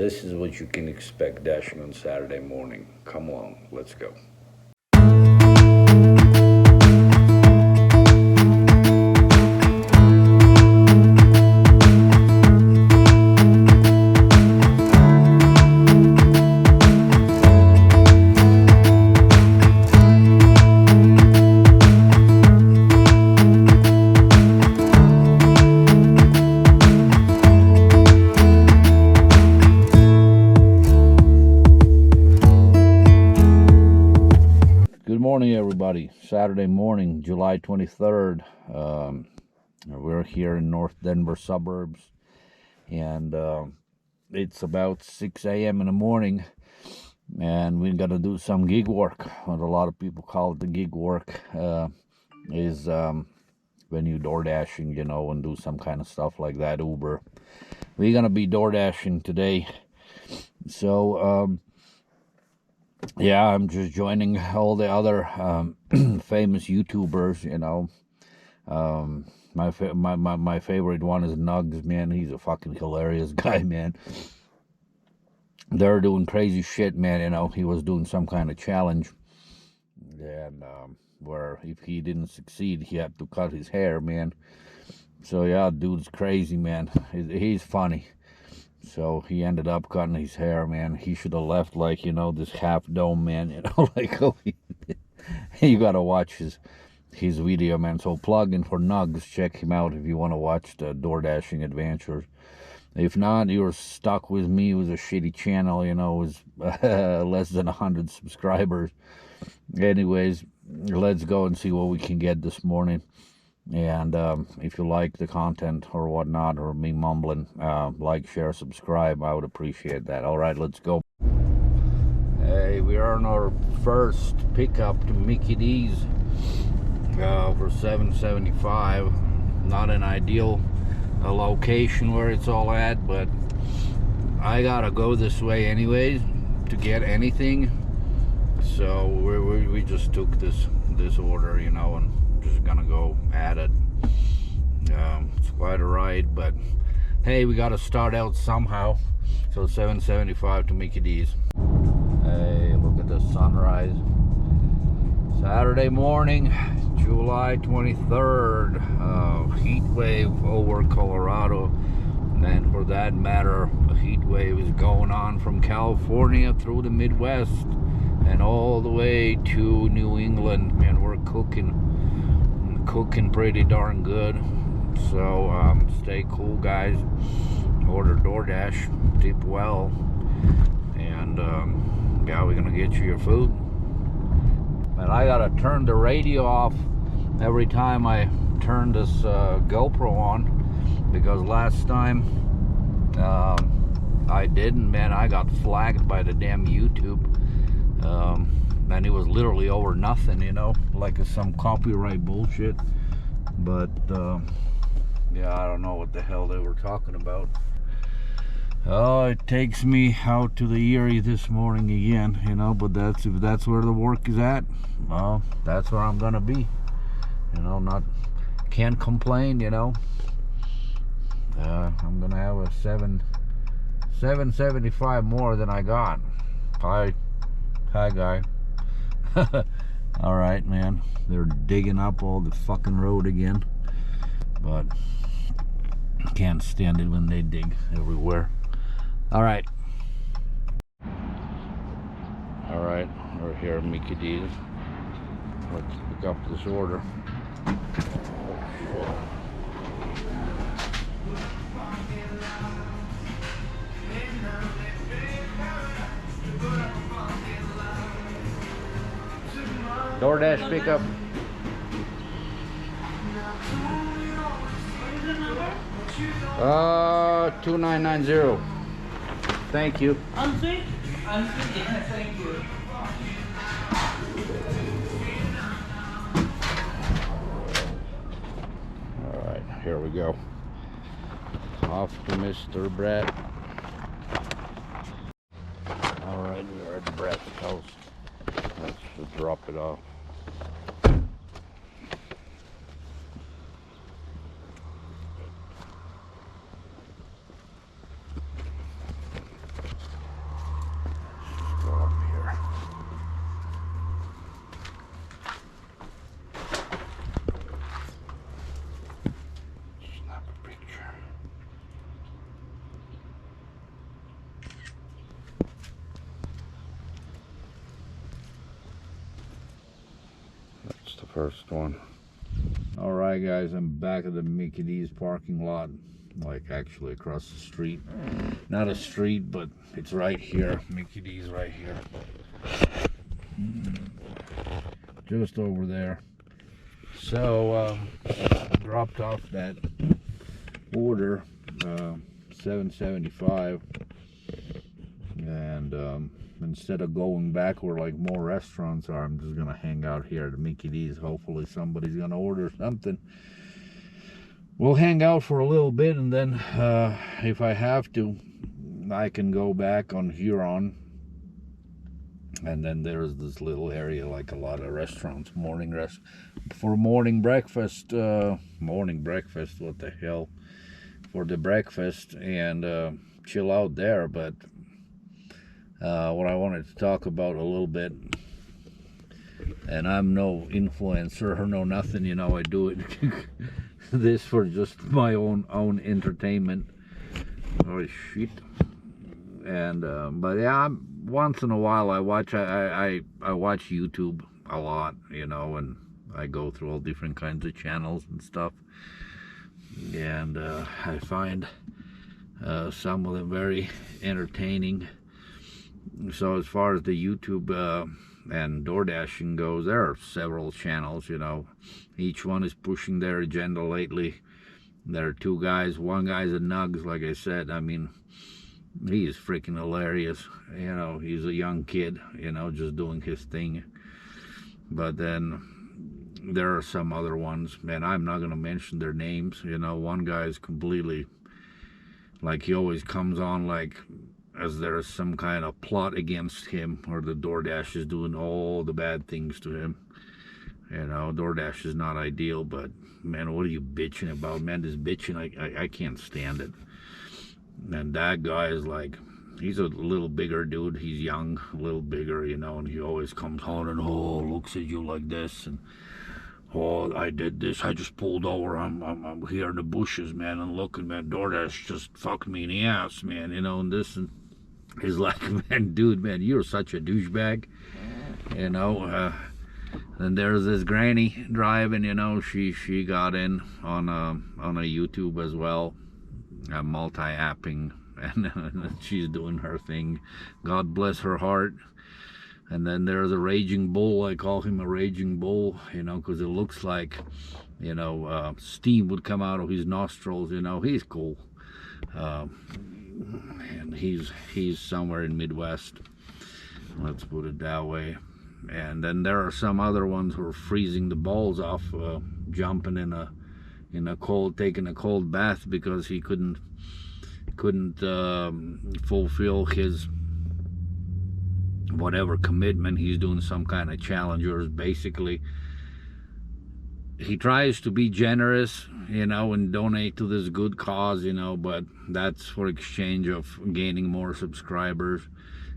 this is what you can expect dashing on Saturday morning. Come along, let's go. Good morning, everybody. Saturday morning, July 23rd. We're here in North Denver suburbs, and it's about 6 a.m. in the morning, and we're gonna do some gig work. What a lot of people call it the gig work is when you DoorDashing, you know, and do some kind of stuff like that, Uber. We're gonna be DoorDashing today, so yeah, I'm just joining all the other famous YouTubers, you know. My favorite one is Nugs, man. He's a fucking hilarious guy, man. They're doing crazy shit, man. You know, he was doing some kind of challenge, and where if he didn't succeed, he had to cut his hair, man. So yeah, dude's crazy, man. He's funny. So he ended up cutting his hair, man. He should have left, like, you know, this half dome, man. You know, like, oh, you gotta watch his video, man. So plug in for Nugs. Check him out if you want to watch the DoorDashing adventures. If not, you're stuck with me with a shitty channel, you know, with less than 100 subscribers. Anyways, let's go and see what we can get this morning. And if you like the content or whatnot, or me mumbling, like, share, subscribe. I would appreciate that. All right, let's go. Hey, we are on our first pickup to Mickey D's for $7.75. Not an ideal location where it's all at, but I gotta go this way anyways to get anything. So we just took this order, you know, and just gonna go at it. It's quite a ride, but hey, we gotta start out somehow. So $7.75 to Mickey D's. Hey, look at the sunrise. Saturday morning, July 23rd. Heat wave over Colorado, and for that matter, a heat wave is going on from California through the Midwest and all the way to New England. Man, we're cooking pretty darn good. So stay cool, guys. Order DoorDash, tip well, and yeah, we're gonna get you your food. And I gotta turn the radio off every time I turn this GoPro on, because last time I didn't, man. I got flagged by the damn YouTube. And it was literally over nothing, you know, like some copyright bullshit. But yeah, I don't know what the hell they were talking about. Oh, it takes me out to the Erie this morning again, you know, but if that's where the work is at, well, that's where I'm gonna be, you know. Can't complain, you know. I'm gonna have a $7.75 more than I got. Hi guy. All right, man. They're digging up all the fucking road again, but can't stand it when they dig everywhere. All right, we're here at Mickey D's. Let's pick up this order. DoorDash pickup. What is the number? 2990. Thank you. Unsweet? Unsweet, yeah, thank you. All right, here we go. Off to Mr. Brett. All right, we're at Brett's house. Let's just drop it off. first one. All right, guys, I'm back at the Mickey D's parking lot, like actually across the street. Not a street, but it's right here. Mickey D's right here. Just over there. So, dropped off that order, $7.75, and instead of going back where like more restaurants are, I'm just gonna hang out here at the Mickey D's. Hopefully somebody's gonna order something. We'll hang out for a little bit, and then if I have to, I can go back on Huron. And then there's this little area, like a lot of restaurants, for morning breakfast, what the hell, for the breakfast, and chill out there. But what I wanted to talk about a little bit, and I'm no influencer or no nothing, you know, I do it this for just my own entertainment. Oh shit. And but yeah, once in a while I watch YouTube a lot, you know, and I go through all different kinds of channels and stuff, and I find some of them very entertaining. So as far as the YouTube and DoorDashing goes, there are several channels, you know, each one is pushing their agenda lately. There are two guys, one guy's a Nugs, like I said. I mean, he is freaking hilarious, you know. He's a young kid, you know, just doing his thing. But then there are some other ones, man, I'm not gonna mention their names, you know. One guy is completely, like, he always comes on like as there's some kind of plot against him, or the DoorDash is doing all the bad things to him. You know, DoorDash is not ideal, but man, what are you bitching about, man? This bitching, I can't stand it. And that guy is like, he's a little bigger dude. He's young, a little bigger, you know, and he always comes on and, oh, looks at you like this, and, oh, I did this, I just pulled over, I'm here in the bushes, man, and looking, man, DoorDash just fucked me in the ass, man, you know, and this, and he's like, man, dude, man, you're such a douchebag, you know. And there's this granny driving, you know, she got in on a YouTube as well, multi-apping, and she's doing her thing. God bless her heart. And then there's a raging bull. I call him a raging bull, you know, because it looks like, you know, steam would come out of his nostrils, you know. He's cool. And he's somewhere in Midwest, let's put it that way. And then there are some other ones who are freezing the balls off, jumping in a cold, taking a cold bath because he couldn't fulfill his whatever commitment. He's doing some kind of challenge, or basically he tries to be generous, you know, and donate to this good cause, you know, but that's for exchange of gaining more subscribers.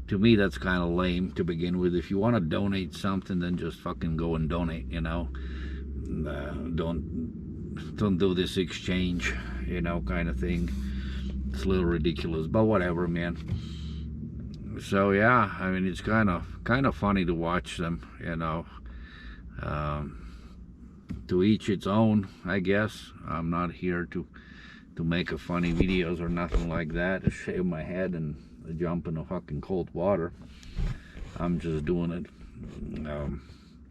To me, that's kind of lame to begin with. If you want to donate something, then just fucking go and donate, you know. Don't do this exchange, you know, kind of thing. It's a little ridiculous, but whatever, man. So yeah, I mean, it's kind of funny to watch them, you know. To each its own, I guess. I'm not here to make a funny videos or nothing like that, to shave my head and jump in the fucking cold water. I'm just doing it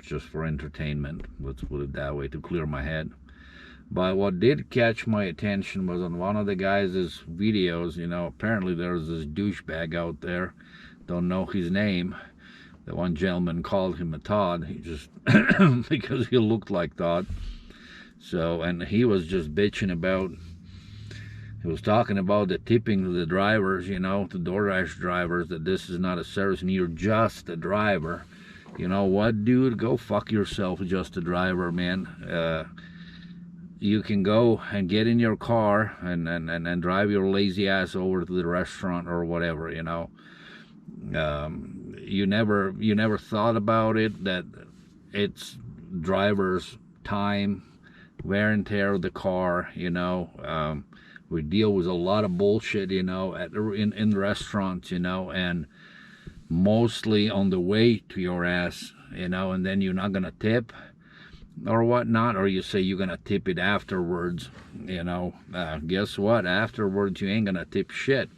just for entertainment, let's put it that way, to clear my head. But what did catch my attention was on one of the guys' videos, you know, apparently there's this douchebag out there, don't know his name. The one gentleman called him a Todd, he just because he looked like Todd. So, and he was just bitching about, he was talking about the tipping to the drivers, you know, the DoorDash drivers, that this is not a service and you're just a driver. You know what, dude? Go fuck yourself, just a driver, man. You can go and get in your car and drive your lazy ass over to the restaurant or whatever, you know. You never thought about it, that it's driver's time, wear and tear of the car, you know. We deal with a lot of bullshit, you know, in restaurants, you know, and mostly on the way to your ass, you know, and then you're not gonna tip. or whatnot, or you say you're gonna tip it afterwards, guess what? Afterwards, you ain't gonna tip shit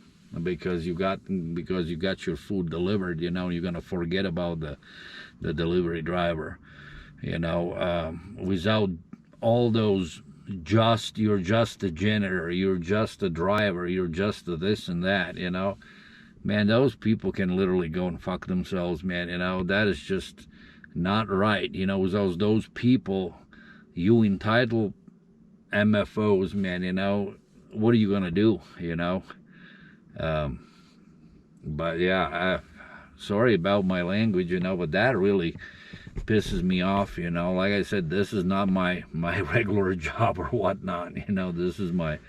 because you got your food delivered. You're gonna forget about the delivery driver. Without all those you're just a janitor, you're just a driver, you're just a this and that. Man, those people can literally go and fuck themselves, man. That is just not right. With those people, you entitled MFOs, man. What are you gonna do? But yeah, sorry about my language, but that really pisses me off. Like I said, this is not my regular job or whatnot. This is my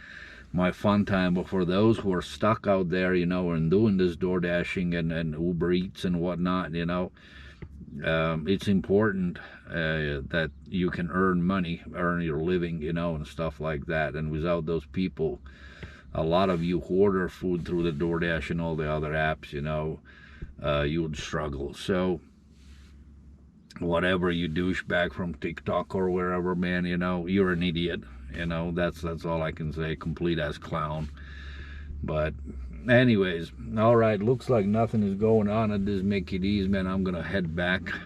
fun time. But for those who are stuck out there, and doing this door dashing and Uber Eats and whatnot, it's important that you can earn your living, and stuff like that. And without those people, a lot of you who order food through the DoorDash and all the other apps, you would struggle. So whatever you douchebag from TikTok or wherever, man, you're an idiot. That's all I can say. Complete ass clown. But anyways, all right, looks like nothing is going on at this Mickey D's, man. I'm gonna head back to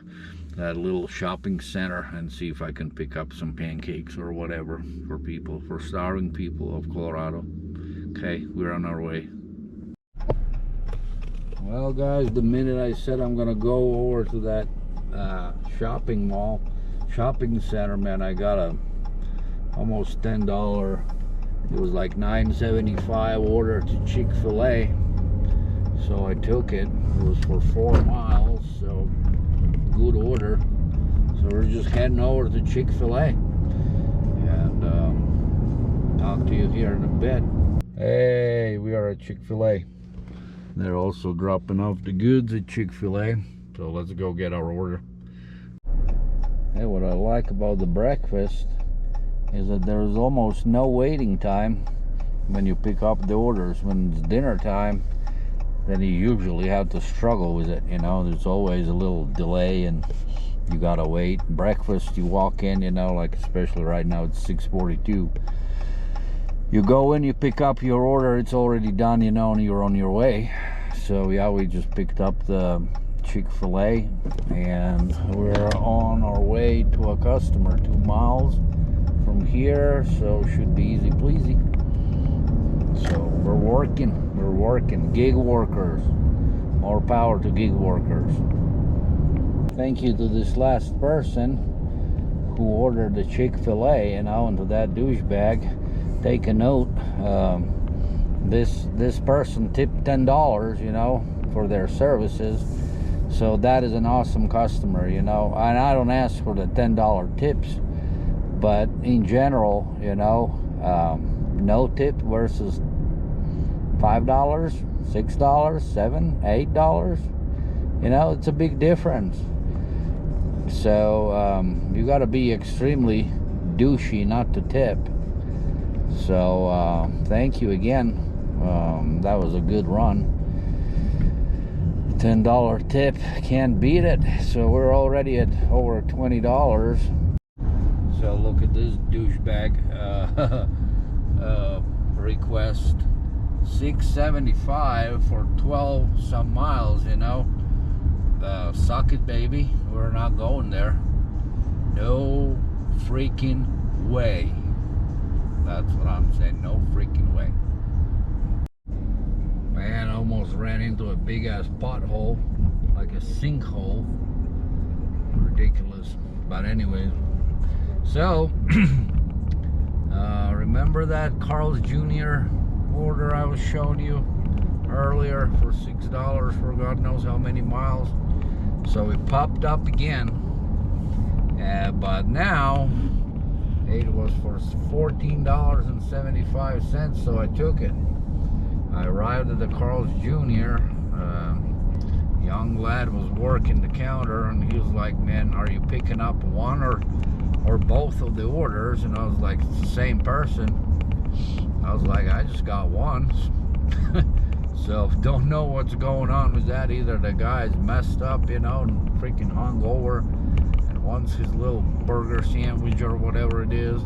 that little shopping center and see if I can pick up some pancakes or whatever for starving people of Colorado. Okay, we're on our way. Well, guys, the minute I said I'm gonna go over to that shopping center, man, I got a almost $10, it was like $9.75 order to Chick-fil-A, so I took it. It was for 4 miles, so good order. So we're just heading over to Chick-fil-A, and talk to you here in a bit. Hey, we are at Chick-fil-A. They're also dropping off the goods at Chick-fil-A, so let's go get our order. Hey, what I like about the breakfast is that there's almost no waiting time when you pick up the orders. When it's dinner time, then you usually have to struggle with it. There's always a little delay and you gotta wait. Breakfast, you walk in, like especially right now it's 6:42. You go in, you pick up your order, it's already done, and you're on your way. So yeah, we just picked up the Chick-fil-A and we're on our way to a customer 2 miles from here, so should be easy pleasy. So we're working. Gig workers, more power to gig workers. Thank you to this last person who ordered the Chick-fil-A, and to that douchebag, take a note. This person tipped $10, for their services. So that is an awesome customer, and I don't ask for the $10 tips, but in general, no tip versus $5, $6, $7, $8, it's a big difference. So you got to be extremely douchey not to tip. So thank you again. That was a good run. $10 tip, can't beat it. So we're already at over $20. So look at this douchebag request $6.75 for 12 some miles. Suck it, baby. We're not going there. No freaking way. That's what I'm saying. No freaking way. Man, I almost ran into a big ass pothole, like a sinkhole. Ridiculous. But anyways, so remember that Carl's Jr. order I was showing you earlier for $6 for God knows how many miles? So it popped up again, but now it was for $14.75, so I took it. I arrived at the Carl's Jr. Young lad was working the counter, and he was like, man, are you picking up one or both of the orders? And I was like, it's the same person. I was like, I just got one. So don't know what's going on with that. Either the guy's messed up, and freaking hung over and wants his little burger sandwich or whatever it is,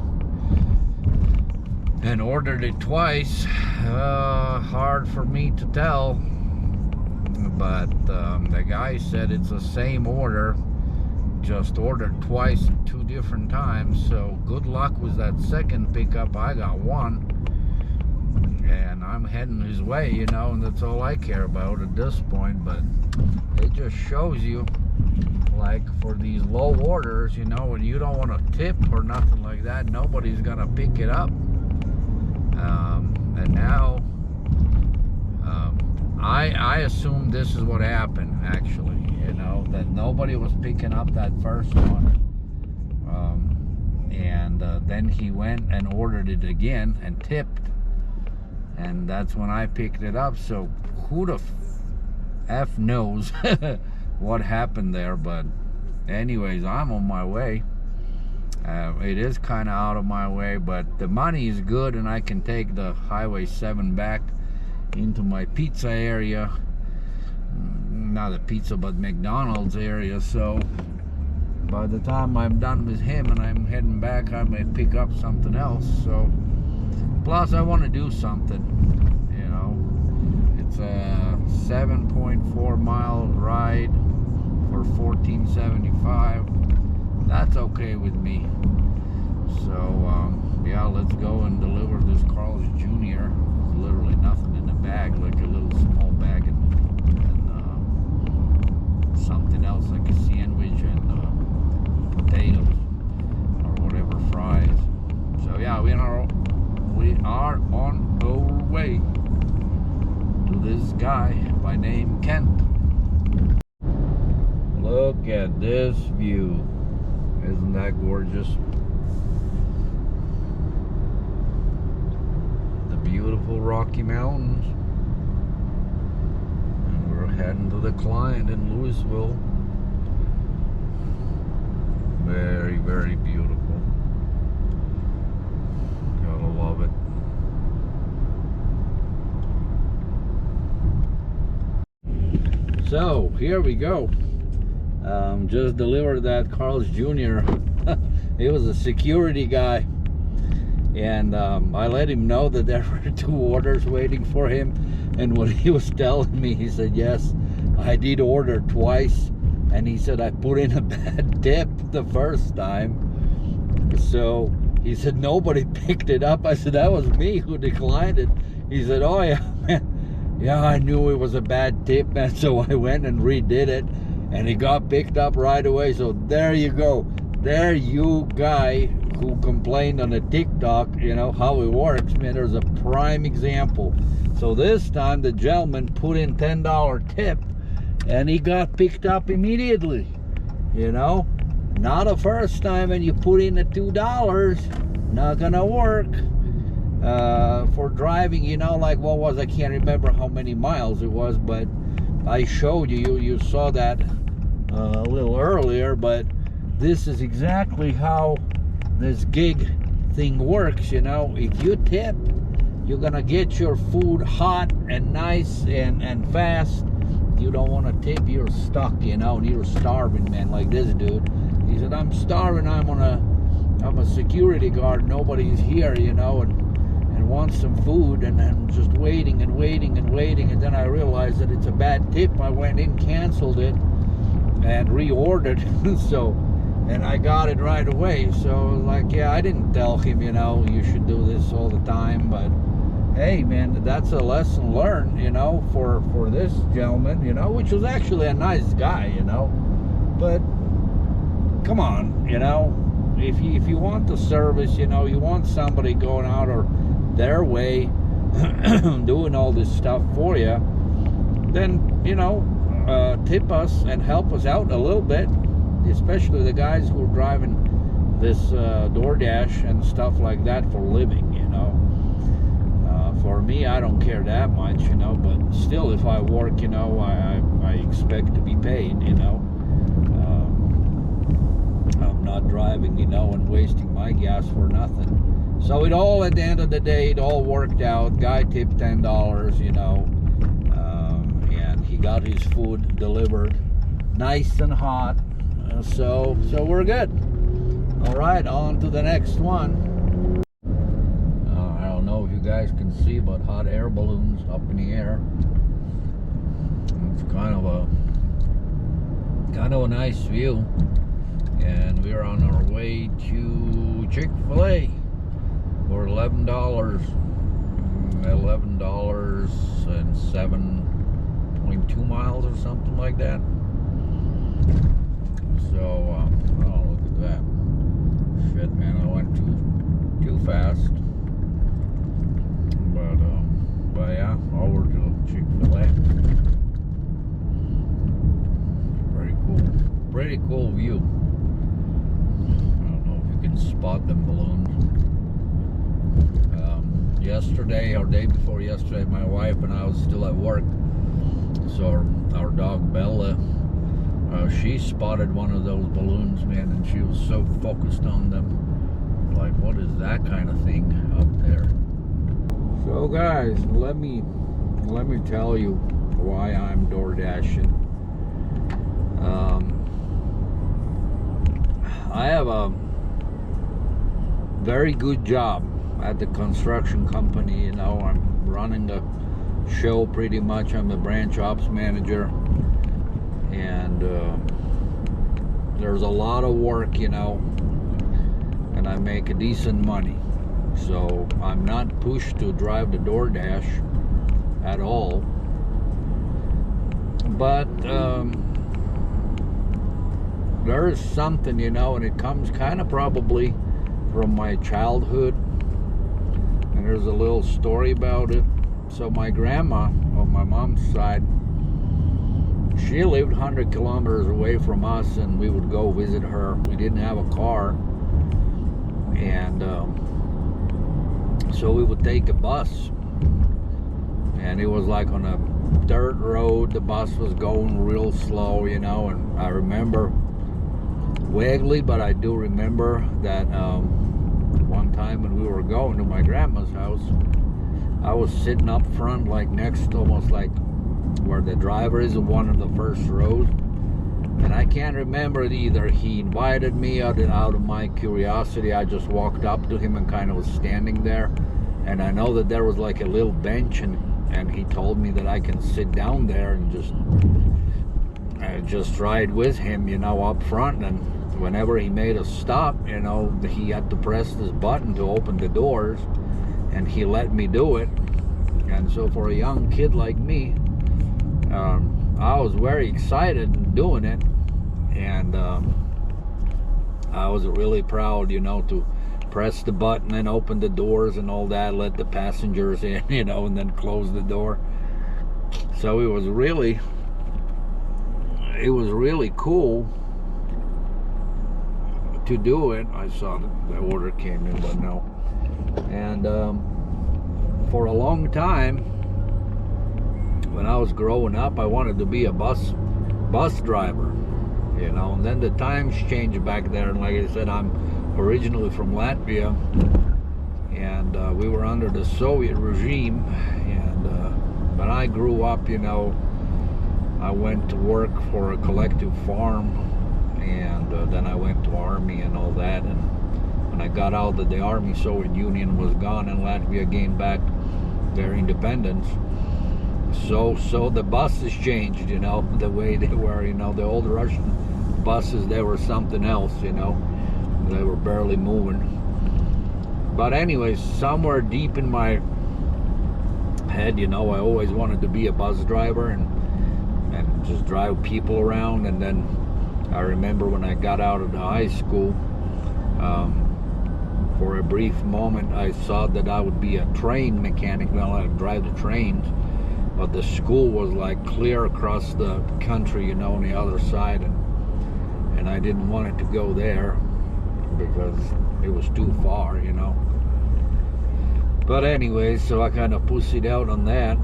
and ordered it twice. Hard for me to tell, but the guy said it's the same order, just ordered twice 2 different times. So good luck with that second pickup. I got one, and I'm heading his way, you know, and that's all I care about at this point. But it just shows you, like, for these low orders, you know, when you don't want to tip or nothing like that, nobody's gonna pick it up. And now I assume this is what happened, actually, you know, that nobody was picking up that first one, and then he went and ordered it again and tipped, and that's when I picked it up. So who the F knows what happened there. But anyways, I'm on my way. It is kind of out of my way, but the money is good, and I can take the Highway 7 back into my pizza area. Not a pizza, but McDonald's area. So by the time I'm done with him and I'm heading back, I may pick up something else. So plus I want to do something, you know. It's a 7.4 mile ride for $14.75. That's okay with me. So yeah, let's go and deliver this Carl's Jr. There's literally nothing in the bag, like a little small bag, and something else like a sandwich and potatoes or whatever, fries. So yeah, we are on our way to this guy by name Kent. Look at this view. Isn't that gorgeous? The beautiful Rocky Mountains. And we're heading to the client in Louisville. Very, very beautiful. Gotta love it. So here we go. Just delivered that Carl's Jr. He was a security guy, and I let him know that there were 2 orders waiting for him. And what he was telling me, he said, yes, I did order twice, and he said I put in a bad tip the first time. So he said nobody picked it up. I said that was me who declined it. He said, oh yeah, man, yeah, I knew it was a bad tip, man, so I went and redid it, and it got picked up right away. So there you go. There you guy who complained on the TikTok, you know, how it works, man, there's a prime example. So this time the gentleman put in $10 tip, and he got picked up immediately, you know. Not the first time, and you put in the $2, not gonna work. For driving, you know, like what was, I can't remember how many miles it was, but I showed you, you saw that a little earlier. But this is exactly how this gig thing works, you know. If you tip, you're gonna get your food hot and nice and fast. You don't want to tip, you're stuck, you know, and you're starving, man, like this dude. He said, I'm starving, I'm a security guard, nobody's here, you know, and wants some food, and I'm just waiting and waiting and waiting, and then I realized that it's a bad tip. I went in, canceled it, and reordered. So, and I got it right away. So like, yeah, I didn't tell him, you know, you should do this all the time, but hey, man, that's a lesson learned, you know, for this gentleman, you know, which was actually a nice guy, you know. But come on, you know, if you want the service, you know, you want somebody going out or their way doing all this stuff for you, then, you know, tip us and help us out a little bit, especially the guys who are driving this DoorDash and stuff like that for a living, you know. For me, I don't care that much, you know, but still, if I work, you know, I expect to be paid, you know. I'm not driving, you know, and wasting my gas for nothing. So it all, at the end of the day, it all worked out. Guy tipped $10, you know, and he got his food delivered nice and hot. So we're good. All right, on to the next one. I don't know if you guys can see, but hot air balloons up in the air. It's kind of a nice view, and we're on our way to Chick-fil-A for $11 and 7.2 miles or something like that. So oh, look at that. Shit, man, I went too fast. But yeah, over to Chick-fil-A. Pretty cool view. I don't know if you can spot them balloons. Yesterday or day before yesterday, my wife and I was still at work. So our dog Bella, she spotted one of those balloons, man, and she was so focused on them. Like, what is that kind of thing up there? So guys, let me tell you why I'm DoorDashing. I have a very good job at the construction company. You know, I'm running the show pretty much. I'm the branch ops manager, and there's a lot of work, you know, and I make a decent money. So I'm not pushed to drive the DoorDash at all. But there is something, you know, and it comes kind of probably from my childhood, and there's a little story about it. So my grandma on my mom's side, she lived 100 kilometers away from us, and we would go visit her. We didn't have a car, and so we would take a bus, and it was like on a dirt road. The bus was going real slow, you know, and I remember vaguely, but I do remember that one time when we were going to my grandma's house, I was sitting up front, like next, almost like where the driver is in one of the first rows, and I can't remember either he invited me out of my curiosity. I just walked up to him and kind of was standing there, and I know that there was like a little bench, and he told me that I can sit down there and just ride with him, you know, up front. And whenever he made a stop, you know, he had to press this button to open the doors, and he let me do it. And so for a young kid like me, I was very excited in doing it, and I was really proud, you know, to press the button and open the doors and all that, let the passengers in, you know, and then close the door. So it was really cool to do it. I saw the order came in, but no. And for a long time, when I was growing up, I wanted to be a bus driver, you know. And then the times changed back there, and like I said, I'm originally from Latvia, and we were under the Soviet regime. And when I grew up, you know, I went to work for a collective farm, and then I went to Army and all that. And when I got out of the Army, Soviet Union was gone, and Latvia gained back their independence. So the buses changed, you know, the way they were. You know, the old Russian buses, they were something else, you know. They were barely moving. But anyways, somewhere deep in my head, you know, I always wanted to be a bus driver and just drive people around. And then I remember when I got out of the high school, for a brief moment I thought that I would be a train mechanic. Well, I'd drive the trains, but the school was like clear across the country, you know, on the other side, and I didn't want it to go there because it was too far, you know. But anyways, so I kind of pussied out on that.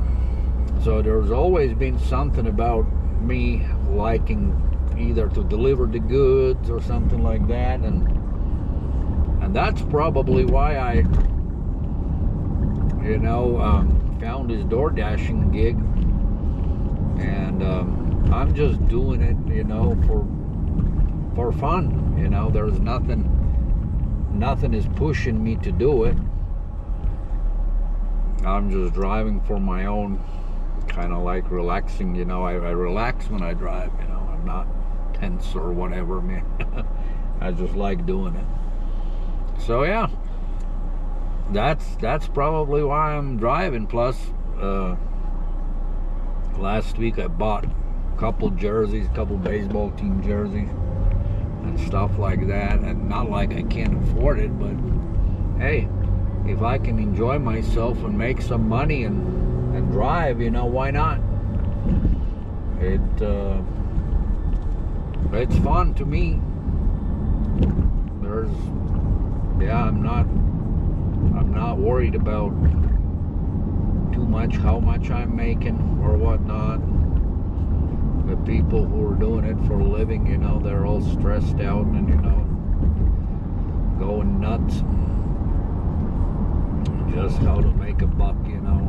So there's always been something about me liking either to deliver the goods or something like that, and that's probably why I, you know, found this DoorDashing gig. And I'm just doing it, you know, for fun, you know. There's nothing is pushing me to do it. I'm just driving for my own, kind of like relaxing, you know. I relax when I drive, you know. I'm not tense or whatever, man. I just like doing it. So yeah, that's probably why I'm driving. Plus, last week I bought a couple jerseys, a couple baseball team jerseys and stuff like that. And not like I can't afford it, but hey, if I can enjoy myself and make some money and drive, you know, why not? It's fun to me. I'm not worried about too much how much I'm making or whatnot. The people who are doing it for a living, you know, they're all stressed out and, you know, going nuts just how to make a buck, you know.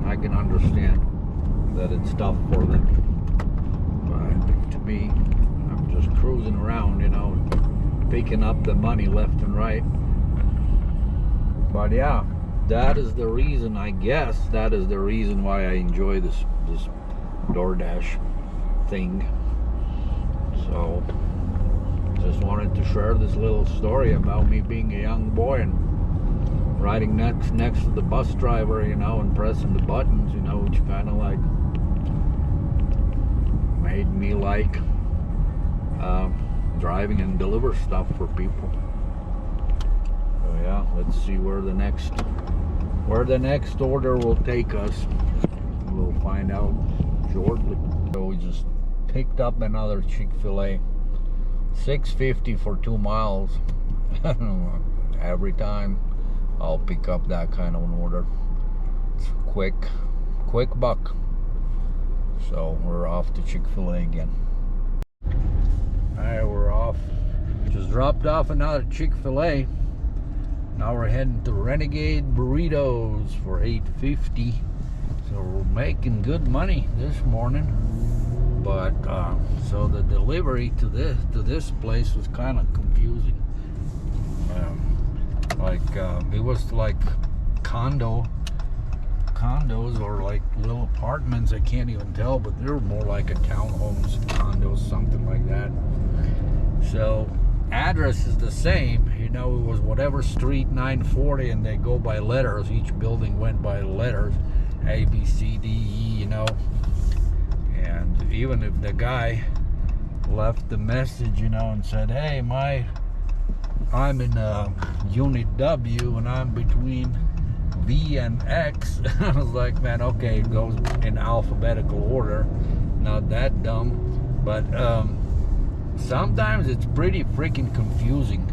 I can understand that it's tough for them, but to me, I'm just cruising around, you know, picking up the money left and right. But yeah, that is the reason, I guess, that is the reason why I enjoy this DoorDash thing. So just wanted to share this little story about me being a young boy and riding next to the bus driver, you know, and pressing the buttons, you know, which kind of like made me like driving and deliver stuff for people. So yeah, let's see where the next order will take us. We'll find out shortly. So we just picked up another Chick-fil-A. $6.50 for 2 miles. Every time I'll pick up that kind of an order. It's quick buck. So we're off to Chick-fil-A again. Alright, we're off. Just dropped off another Chick-fil-A. Now we're heading to Renegade Burritos for $8.50. So we're making good money this morning. But so the delivery to this place was kind of confusing. It was like condos or like little apartments. I can't even tell, but they were more like a townhomes, condos, something like that. So address is the same, you know. It was whatever street, 940, and they go by letters. Each building went by letters, A, B, C, D, E, you know. And even if the guy left the message, you know, and said, hey, I'm in unit W and I'm between V and X, I was like, man, okay, it goes in alphabetical order. Not that dumb, but sometimes it's pretty freaking confusing.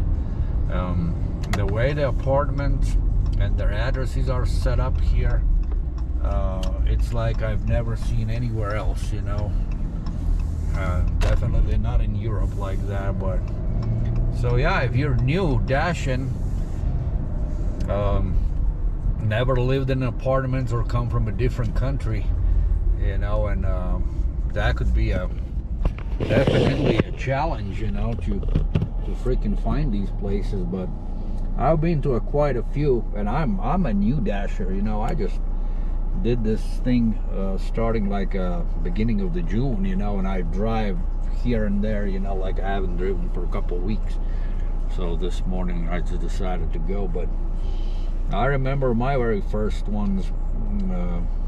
The way the apartments and their addresses are set up here, it's like I've never seen anywhere else, you know. Definitely not in Europe like that. But so yeah, if you're new dashing, never lived in apartments or come from a different country, you know, and that could be definitely a challenge, you know, to freaking find these places. But I've been to quite a few, and I'm a new dasher, you know. I just did this thing starting like beginning of the June, you know, and I drive here and there, you know, like I haven't driven for a couple of weeks. So this morning I just decided to go. But I remember my very first ones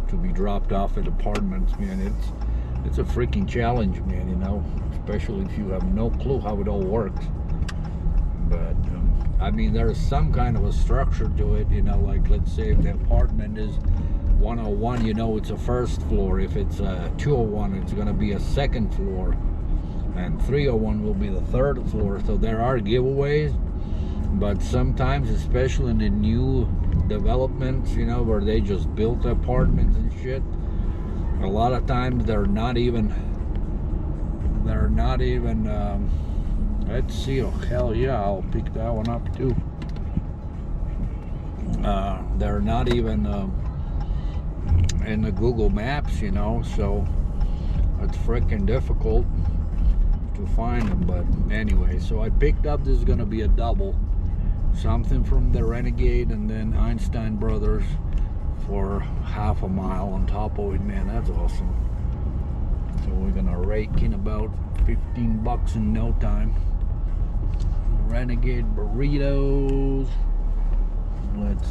to be dropped off at apartments, man. It's a freaking challenge, man, you know, especially if you have no clue how it all works. But I mean, there's some kind of a structure to it, you know. Like, let's say if the apartment is 101, you know, it's a first floor. If it's 201, it's going to be a second floor, and 301 will be the third floor. So there are giveaways, but sometimes, especially in the new developments, you know, where they just built apartments and shit, a lot of times they're not even let's see. Oh hell yeah, I'll pick that one up too. They're not even in the Google Maps, you know, so it's freaking difficult to find them. But anyway, so I picked up, this is gonna be a double, something from the Renegade and then Einstein Brothers for half a mile on top of it. Man, that's awesome. So we're gonna rake in about 15 bucks in no time. Renegade burritos. Let's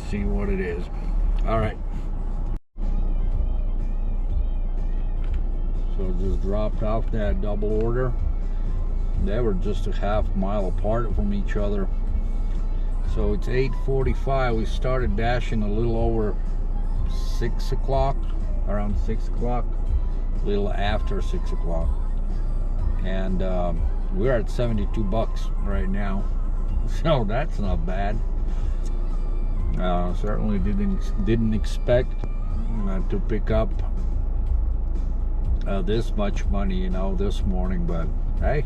see what it is. All right. So just dropped off that double order. They were just a half mile apart from each other. So it's 8:45. We started dashing a little over 6 o'clock, around 6 o'clock, a little after 6 o'clock. And we're at 72 bucks right now. So that's not bad. Certainly didn't expect to pick up this much money, you know, this morning, but hey,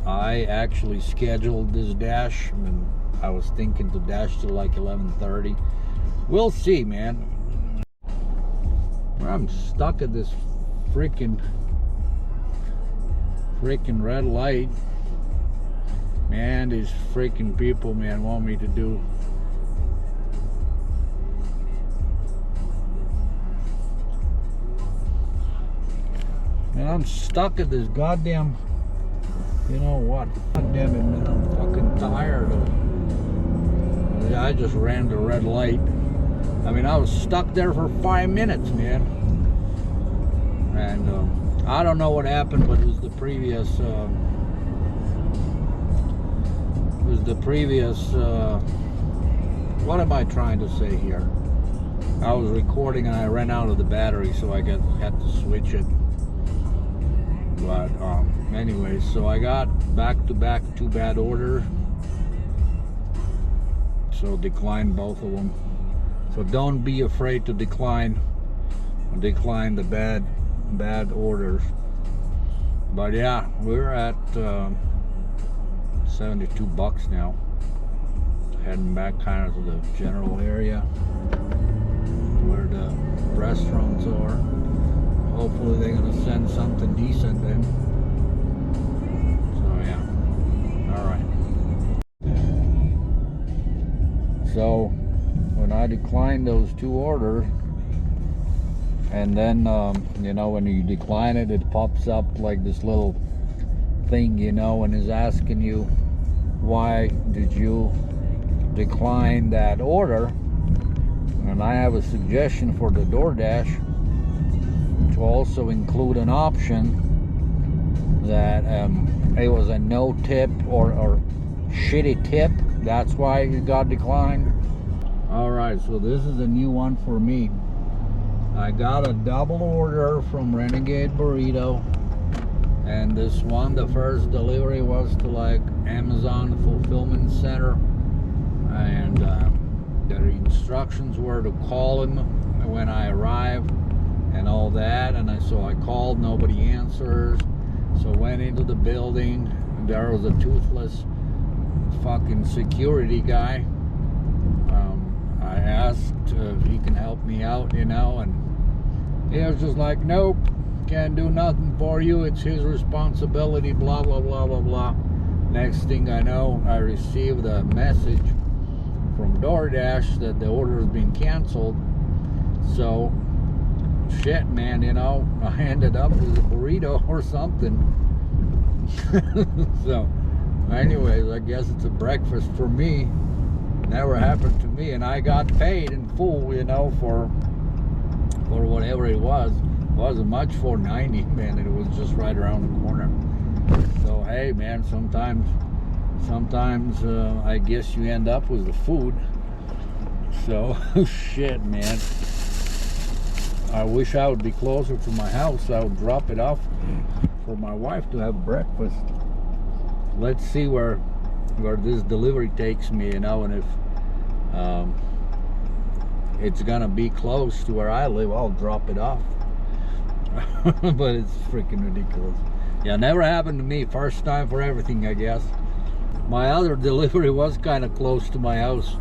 I actually scheduled this dash and I was thinking to dash to like 11:30. We'll see, man. I'm stuck at this freaking red light. Man, these freaking people, man, want me to do. And I'm stuck at this goddamn, you know what? God damn it, man, I'm fucking tired of. I just ran the red light. I mean, I was stuck there for 5 minutes, man. And I don't know what happened, but it was the previous. What am I trying to say here? I was recording and I ran out of the battery, so I had to switch it. But anyway, so I got back-to-back 2 bad orders, so decline both of them. So don't be afraid to decline the bad orders. But yeah, we're at 72 bucks now. Heading back kind of to the general area where the restaurants are. Hopefully they're gonna send something decent in. So yeah, all right. So when I declined those 2 orders, and then you know, when you decline it, it pops up like this little thing, you know, and is asking you, why did you decline that order? And I have a suggestion for the DoorDash to also include an option that it was a no tip or shitty tip. That's why it got declined. All right, so this is a new one for me. I got a double order from Renegade Burrito, and this one, the first delivery was to like Amazon Fulfillment Center, and the instructions were to call him when I arrived and all that. And so I called, nobody answers, so went into the building. There was a toothless fucking security guy. I asked if he can help me out, you know, and he was just like, nope, can't do nothing for you, it's his responsibility, blah blah blah blah blah. Next thing I know, I received a message from DoorDash that the order has been canceled. So shit, man, you know, I ended up with a burrito or something. So anyways, I guess it's a breakfast for me. Never happened to me, and I got paid in full, you know, for whatever it was. It wasn't much, $4.90, man, and it was just right around the corner. So hey, man, sometimes I guess you end up with the food. So shit, man, I wish I would be closer to my house. I would drop it off for my wife to have breakfast. Let's see where this delivery takes me, you know, and if it's gonna be close to where I live, I'll drop it off. But it's freaking ridiculous. Yeah, never happened to me. First time for everything, I guess. My other delivery was kind of close to my house,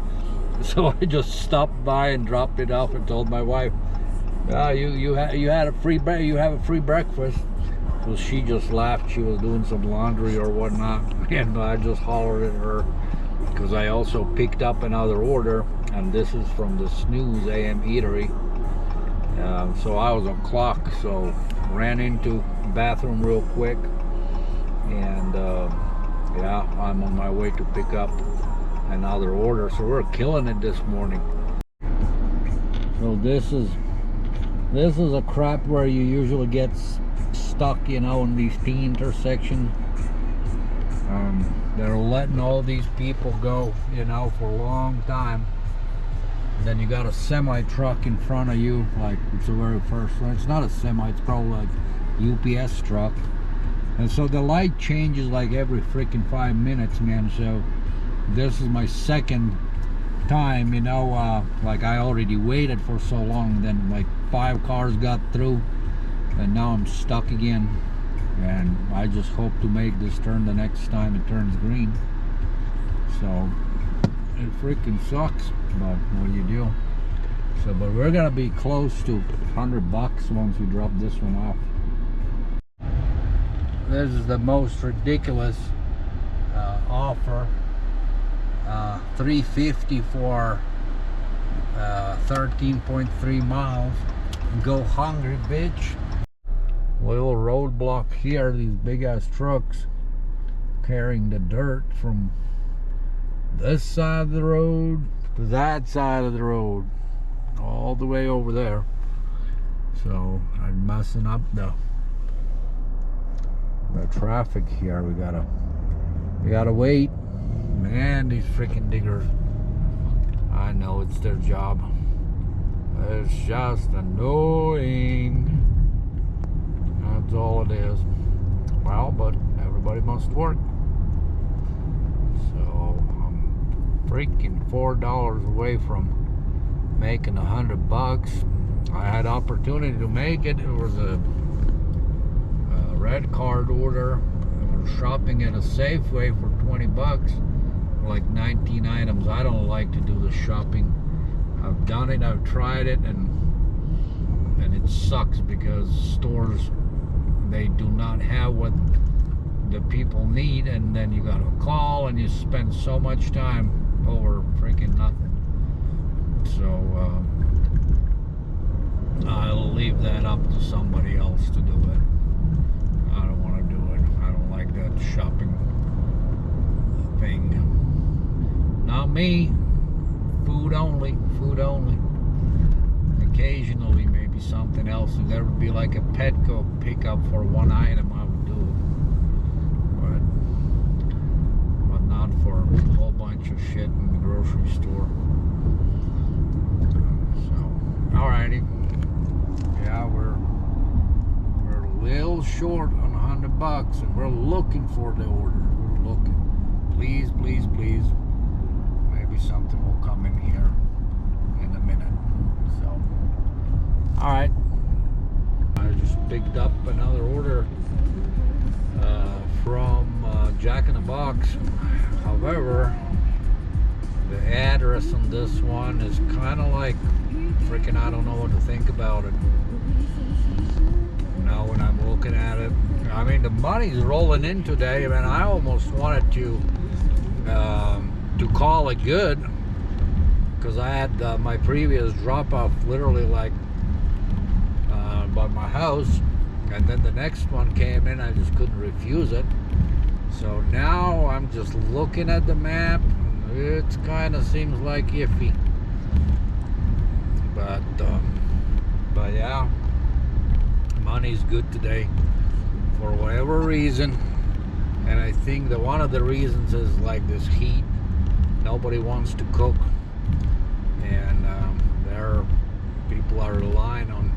so I just stopped by and dropped it off and told my wife, You had a free you have a free breakfast. Well, she just laughed. She was doing some laundry or whatnot, and I just hollered at her because I also picked up another order, and this is from the Snooze AM Eatery. So I was on clock, so ran into the bathroom real quick, and yeah, I'm on my way to pick up another order. So we're killing it this morning. So this is a crap where you usually get stuck, you know, in these T intersections. They're letting all these people go, you know, for a long time. And then you got a semi truck in front of you, like it's the very first one. It's not a semi, it's probably like UPS truck. And so the light changes like every freaking 5 minutes, man. So this is my second time, you know, like I already waited for so long, then like 5 cars got through, and now I'm stuck again. And I just hope to make this turn the next time it turns green. So it freaking sucks, but what do you do? So, but we're gonna be close to $100 once we drop this one off. This is the most ridiculous offer. $3.50 for 13.3 miles. Go hungry, bitch. Little roadblock here. These big ass trucks carrying the dirt from this side of the road to that side of the road, all the way over there. So I'm messing up the traffic here. We gotta wait. Man, these freaking diggers. I know it's their job. It's just annoying. That's all it is. Well, but everybody must work. So I'm freaking $4 away from making $100. I had opportunity to make it. It was a red card order. I was shopping at a Safeway for $20, like 19 items. I don't like to do the shopping. I've done it, I've tried it, and it sucks because stores, they do not have what the people need, and then you gotta call and you spend so much time over freaking nothing. So I'll leave that up to somebody else to do it. I don't want to do it. I don't like that shopping thing. Not me. Food only. Food only. Occasionally maybe something else. If there would be like a Petco pickup for one item, I would do it. But not for a whole bunch of shit in the grocery store. So, alrighty. Yeah, we're a little short on $100, and we're looking for the order. We're looking. Please, please, please. Maybe something will come in here in a minute. So, all right. I just picked up another order from Jack in the Box. However, the address on this one is kind of like freaking, I don't know what to think about it. Now when I'm looking at it, I mean, the money's rolling in today. I mean, I almost wanted to call it good, because I had my previous drop off literally like by my house, and then the next one came in. I just couldn't refuse it. So now I'm just looking at the map. It kind of seems like iffy, but yeah, money's good today for whatever reason. And I think that one of the reasons is like this heat. Nobody wants to cook, and people are relying on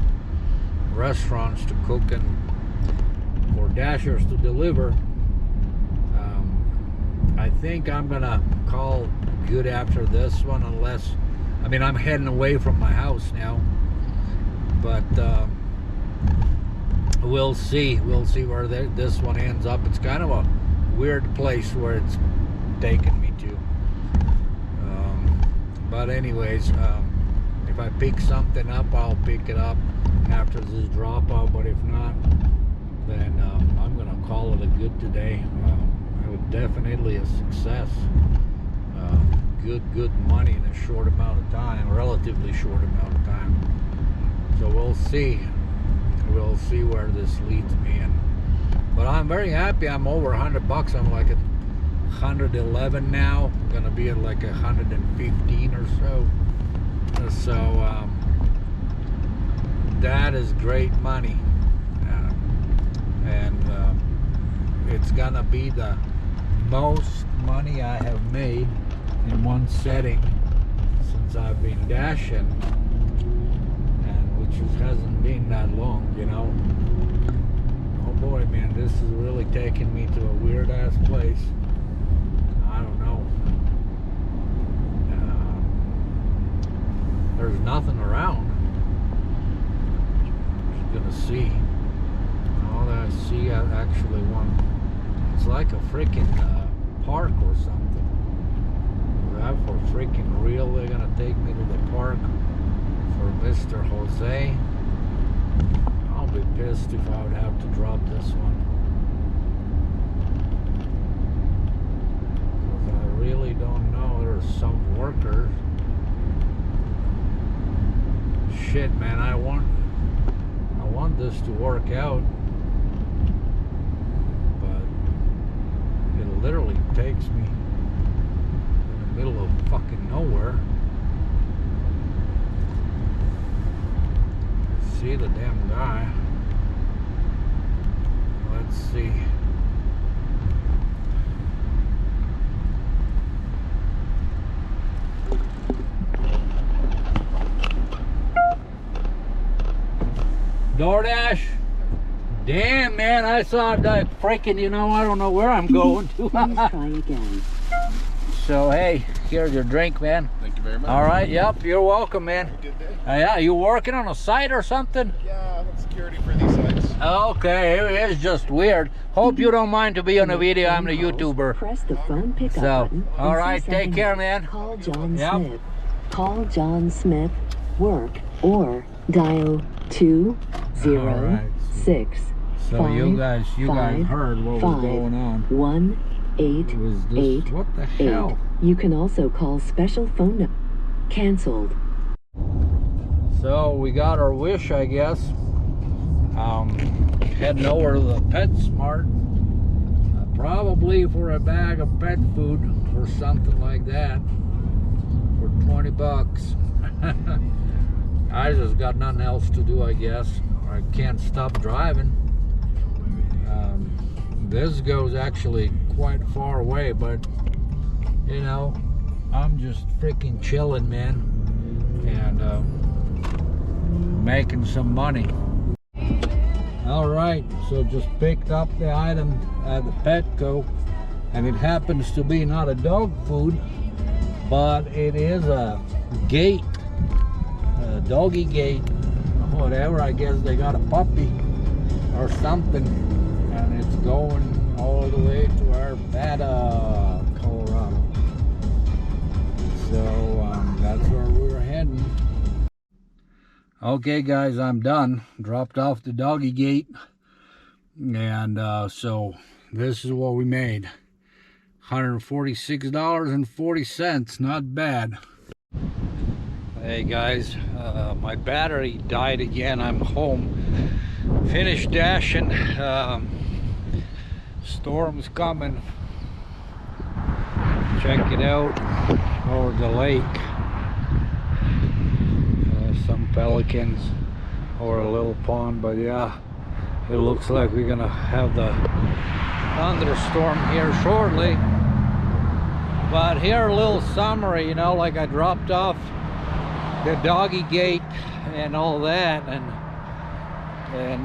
restaurants to cook and for dashers to deliver. I think I'm gonna call good after this one, unless, I mean, I'm heading away from my house now, but we'll see where this one ends up. It's kind of a weird place where it's taken me to, but anyways, if I pick something up, I'll pick it up. after this dropout, but if not, then I'm gonna call it a good today. It was definitely a success. Good money in a short amount of time, relatively short amount of time. So we'll see where this leads me. But I'm very happy. I'm over $100. I'm like at 111 now. I'm gonna be at like 115 or so. So that is great money, and it's gonna be the most money I have made in one setting since I've been dashing, and which hasn't been that long, you know. Oh boy, man, this is really taking me to a weird ass place. I don't know. There's nothing around. Just gonna see. All that I see, actually one. It's like a freaking park or something. Is that for freaking real? They're gonna take me to the park for Mr. Jose. I'll be pissed if I would have to drop this one. Because I really don't know. There's some workers. Shit, man, I want this to work out, but it literally takes me in the middle of fucking nowhere. See the damn guy. Let's see. DoorDash? Damn, man, I saw that freaking, you know, I don't know where I'm going to. Please try again. So, hey, here's your drink, man. Thank you very much. All right, yep, you're welcome, man. Good day. Yeah, you working on a site or something? Yeah, I'm security for these sites. Okay, it is just weird. Hope you don't mind to be on the video. I'm the YouTuber. Press the phone pickup So, button. all right, take care, man. Call John Yep. Smith. Call John Smith. Work or dial 206. So you guys heard what was going on. 188. What the hell? You can also call special phone number. Cancelled. So we got our wish, I guess. Heading over to the PetSmart, probably for a bag of pet food or something like that for 20 bucks. I just got nothing else to do, I guess. I can't stop driving. This goes actually quite far away, but you know, I'm just freaking chilling, man, and making some money. All right, so just picked up the item at the Petco, and it happens to be not a dog food, but it is a gate, a doggy gate, whatever. I guess they got a puppy or something, and it's going all the way to Arvada, Colorado. So that's where we're heading. Okay, guys, I'm done. Dropped off the doggy gate, and so this is what we made. $146.40. Not bad. Hey guys, my battery died again. I'm home, finished dashing. Storm's coming. Check it out over the lake. Some pelicans or a little pond, but yeah, it looks like we're gonna have the thunderstorm here shortly. But here, a little summary, you know, like I dropped off the doggy gate and all that, and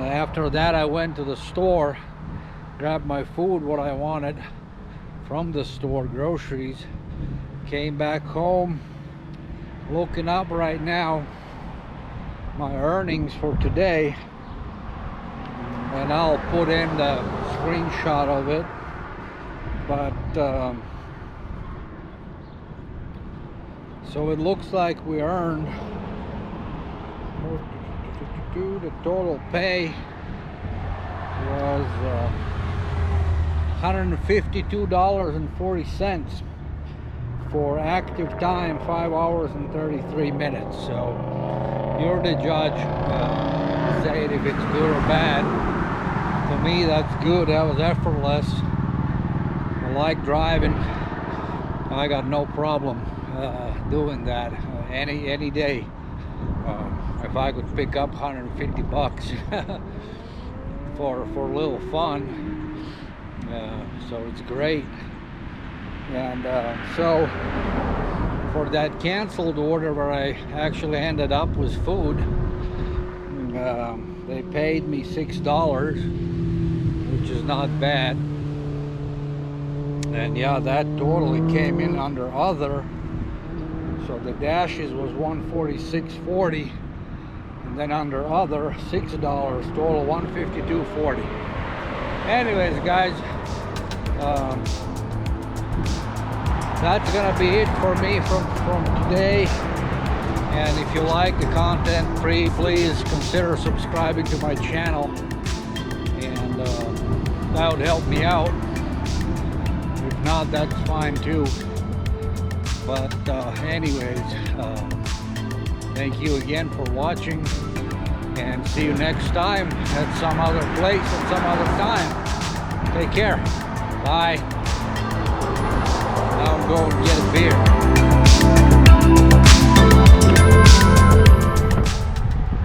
after that I went to the store, grabbed my food, what I wanted from the store, groceries, came back home, looking up right now my earnings for today, and I'll put in the screenshot of it. But so it looks like we earned $142. The total pay was $152.40 for active time, 5 hours and 33 minutes. So you're the judge. Say it if it's good or bad. For me, that's good. That was effortless. I like driving. I got no problem doing that any day. If I could pick up $150 for a little fun, so it's great. And so for that canceled order, where I actually ended up with food, they paid me $6, which is not bad. And yeah, that totally came in under other. So the dashes was $146.40, and then under other $6, total $152.40. Anyways, guys, that's gonna be it for me from today. And if you like the content, please consider subscribing to my channel, and that would help me out. If not, that's fine too. But anyways, thank you again for watching, and see you next time at some other place at some other time. Take care. Bye. Now I'm going to get a beer.